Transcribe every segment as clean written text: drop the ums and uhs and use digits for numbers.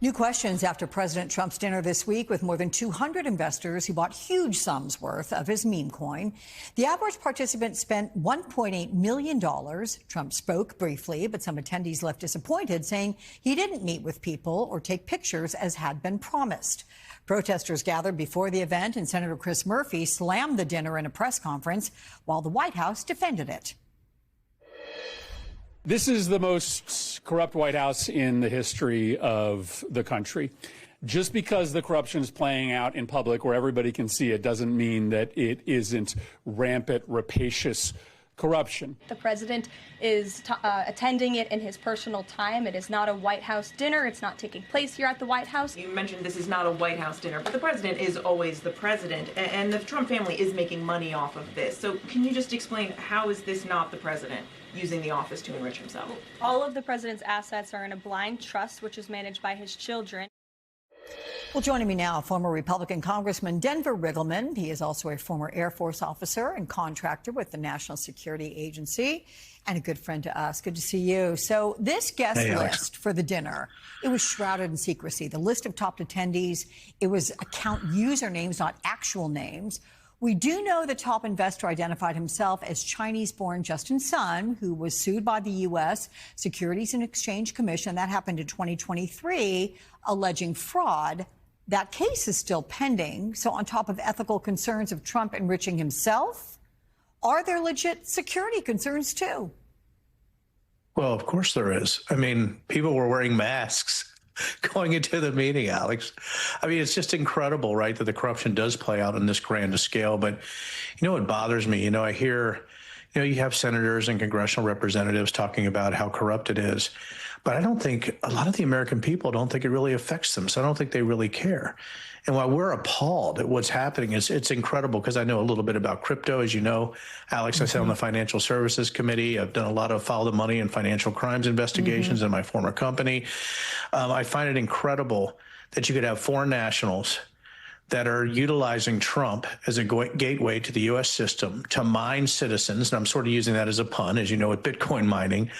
New questions after President Trump's dinner this week with more than 200 investors who bought huge sums worth of his meme coin. The average participant spent $1.8 million. Trump spoke briefly, but some attendees left disappointed, saying he didn't meet with people or take pictures as had been promised. Protesters gathered before the event, and Senator Chris Murphy slammed the dinner in a press conference while the White House defended it. This is the most corrupt White House in the history of the country. Just because the corruption is playing out in public where everybody can see it doesn't mean that it isn't rampant, rapacious corruption. The president is attending it in his personal time. It is not a White House dinner. It's not taking place here at the White House. You mentioned this is not a White House dinner, but the president is always the president, and the Trump family is making money off of this. So can you just explain, how is this not the president using the office to enrich himself? All of the president's assets are in a blind trust, which is managed by his children. Well, joining me now, former Republican Congressman Denver Riggleman. He is also a former Air Force officer and contractor with the National Security Agency and a good friend to us. Good to see you. So this guest list for the dinner, it was shrouded in secrecy. The list of top attendees, it was account usernames, not actual names. We do know the top investor identified himself as Chinese-born Justin Sun, who was sued by the U.S. Securities and Exchange Commission. That happened in 2023, alleging fraud. That case is still pending. So on top of ethical concerns of Trump enriching himself, are there legit security concerns, too? Well, of course there is. I mean, people were wearing masks going into the meeting, Alex. I mean, it's just incredible, right, that the corruption does play out on this grand scale. But, you know, what bothers me, I hear, you have senators and congressional representatives talking about how corrupt it is. But I don't think a lot of the American people don't think it really affects them. So I don't think they really care. And while we're appalled at what's happening, it's incredible, because I know a little bit about crypto. As you know, Alex, I sit on the Financial Services Committee. I've done a lot of follow the money and financial crimes investigations in my former company. I find it incredible that you could have foreign nationals that are utilizing Trump as a gateway to the U.S. system to mine citizens. And I'm sort of using that as a pun, as you know, with Bitcoin mining,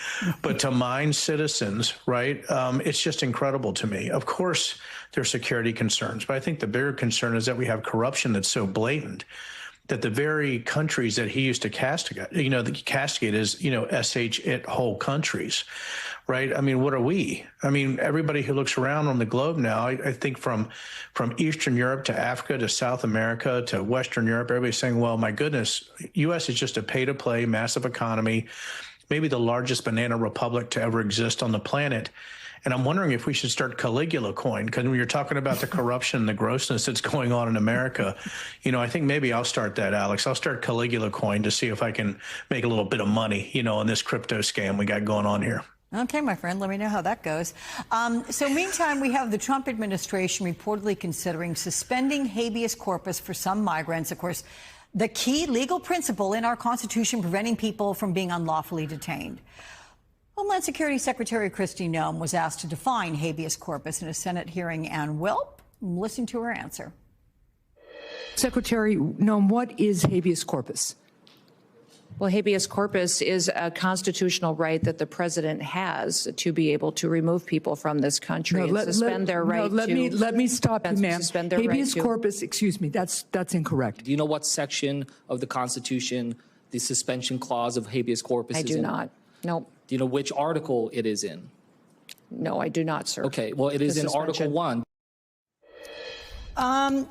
but to mine citizens, right? It's just incredible to me. Of course, there are security concerns, but I think the bigger concern is that we have corruption that's so blatant that the very countries that he used to castigate, castigate is, it whole countries, right? I mean, what are we? I mean, everybody who looks around on the globe now, I think from Eastern Europe to Africa to South America to Western Europe, everybody's saying, well, my goodness, U.S. is just a pay-to-play massive economy, maybe the largest banana republic to ever exist on the planet. And I'm wondering if we should start Caligula coin, because when you're talking about the corruption and the grossness that's going on in America, I think maybe I'll start that, Alex. I'll start Caligula coin to see if I can make a little bit of money, on this crypto scam we got going on here. Okay, my friend, let me know how that goes. So meantime, we have the Trump administration reportedly considering suspending habeas corpus for some migrants. Of course, the key legal principle in our Constitution preventing people from being unlawfully detained. Homeland Security Secretary Kristi Noem was asked to define habeas corpus in a Senate hearing, and listen to her answer. Secretary Noem, what is habeas corpus? Well, habeas corpus is a constitutional right that the president has to be able to remove people from this country and suspend their right let me stop you, ma'am. Habeas corpus, excuse me, that's incorrect. Do you know what section of the Constitution the suspension clause of habeas corpus is in? I do not. No. Do you know which article it is in? No, I do not, sir. Okay, well, it is in Article 1.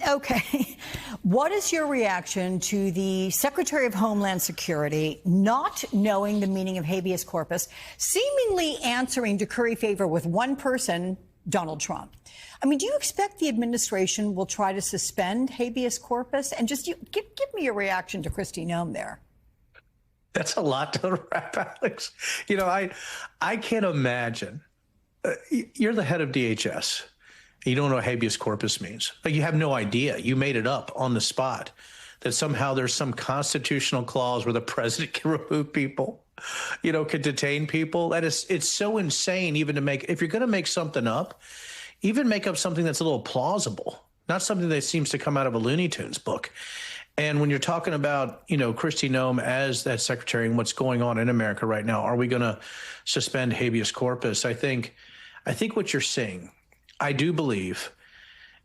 Okay. What is your reaction to the Secretary of Homeland Security not knowing the meaning of habeas corpus, seemingly answering to curry favor with one person, Donald Trump? I mean, do you expect the administration will try to suspend habeas corpus? And just give me your reaction to Kristi Noem there. That's a lot to wrap, Alex. I can't imagine. You're the head of DHS. You don't know what habeas corpus means. Like, you have no idea. You made it up on the spot that somehow there's some constitutional clause where the president can remove people, can detain people. It's so insane even to make, if you're going to make something up, even make up something that's a little plausible, not something that seems to come out of a Looney Tunes book. And when you're talking about, Kristi Noem as that secretary and what's going on in America right now, are we going to suspend habeas corpus? I think what you're seeing, I do believe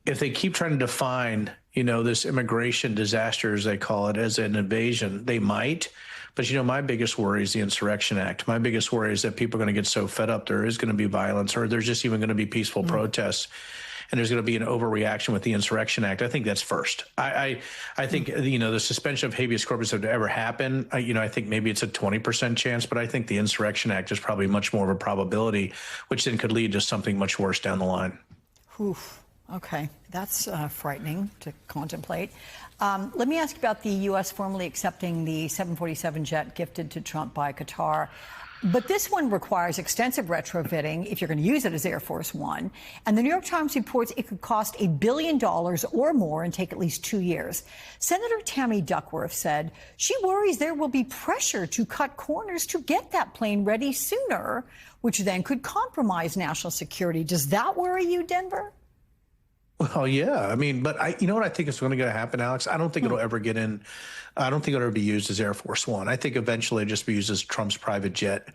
if they keep trying to define, this immigration disaster, as they call it, as an invasion, they might. But, my biggest worry is the Insurrection Act. My biggest worry is that people are going to get so fed up there is going to be violence, or there's just even going to be peaceful protests, and there's going to be an overreaction with the Insurrection Act. I think that's first. I think, the suspension of habeas corpus would ever happen. I think maybe it's a 20% chance, but I think the Insurrection Act is probably much more of a probability, which then could lead to something much worse down the line. Oof. Okay, that's frightening to contemplate. Let me ask about the U.S. formally accepting the 747 jet gifted to Trump by Qatar. But this one requires extensive retrofitting if you're going to use it as Air Force One. And the New York Times reports it could cost $1 billion or more and take at least 2 years. Senator Tammy Duckworth said she worries there will be pressure to cut corners to get that plane ready sooner, which then could compromise national security. Does that worry you, Denver? Well, yeah. But you know what I think is going to happen, Alex? I don't think it'll ever get in. I don't think it'll ever be used as Air Force One. I think eventually it'll just be used as Trump's private jet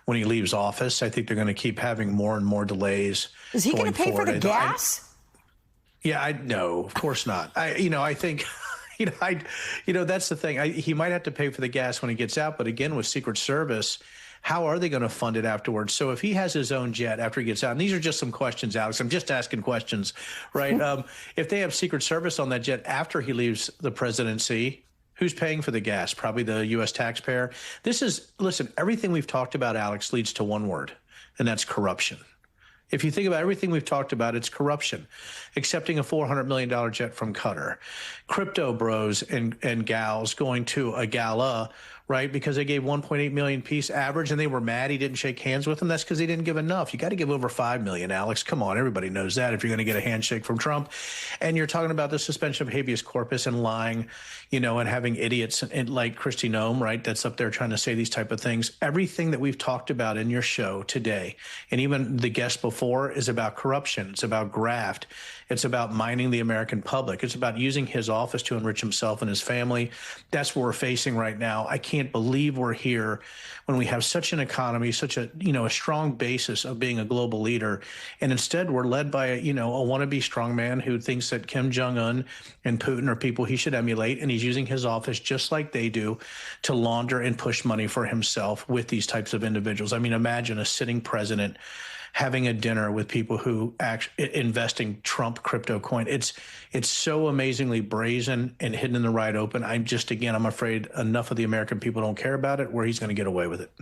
when he leaves office. I think they're going to keep having more and more delays. Is he going to pay for the gas? No, of course not. I think, that's the thing. He might have to pay for the gas when he gets out. But again, with Secret Service, how are they going to fund it afterwards? So if he has his own jet after he gets out, and these are just some questions, Alex, I'm just asking questions, right? If they have Secret Service on that jet after he leaves the presidency, who's paying for the gas? Probably the U.S. taxpayer. Listen, everything we've talked about, Alex, leads to one word, and that's corruption. If you think about everything we've talked about, it's corruption. Accepting a $400 million jet from Qatar, crypto bros and gals going to a gala, right? Because they gave 1.8 million piece average and they were mad he didn't shake hands with them. That's because he didn't give enough. You got to give over 5 million, Alex. Come on. Everybody knows that if you're going to get a handshake from Trump. And you're talking about the suspension of habeas corpus and lying, and having idiots and like Kristi Noem, right? That's up there trying to say these type of things. Everything that we've talked about in your show today, and even the guest before, is about corruption. It's about graft. It's about mining the American public. It's about using his office to enrich himself and his family. That's what we're facing right now. I can't believe we're here when we have such an economy, such a strong basis of being a global leader. And instead we're led by a wannabe strongman who thinks that Kim Jong-un and Putin are people he should emulate. And he's using his office just like they do to launder and push money for himself with these types of individuals. Imagine a sitting president having a dinner with people who investing Trump crypto coin. It's so amazingly brazen and hidden in the wide open. I'm afraid enough of the American people don't care about it where he's going to get away with it.